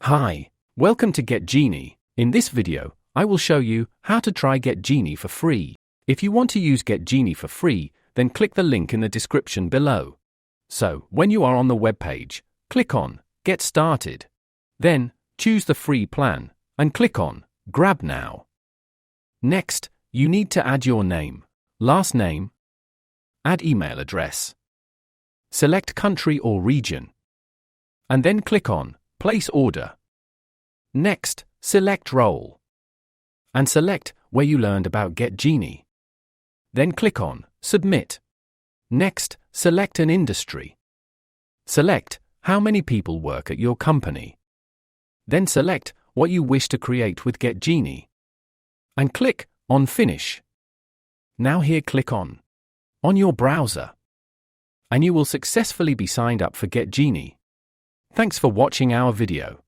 Hi, welcome to GetGenie. In this video, I will show you how to try GetGenie for free. If you want to use GetGenie for free, then click the link in the description below. So, when you are on the web page, click on Get Started. Then, choose the free plan and click on Grab Now. Next, you need to add your name, last name, add email address, select country or region, and then click on Place Order. Next, select Role, and select where you learned about GetGenie. Then click on Submit. Next, select an industry. Select how many people work at your company. Then select what you wish to create with GetGenie. And click on Finish. Now here click on your browser. And you will successfully be signed up for GetGenie. Thanks for watching our video.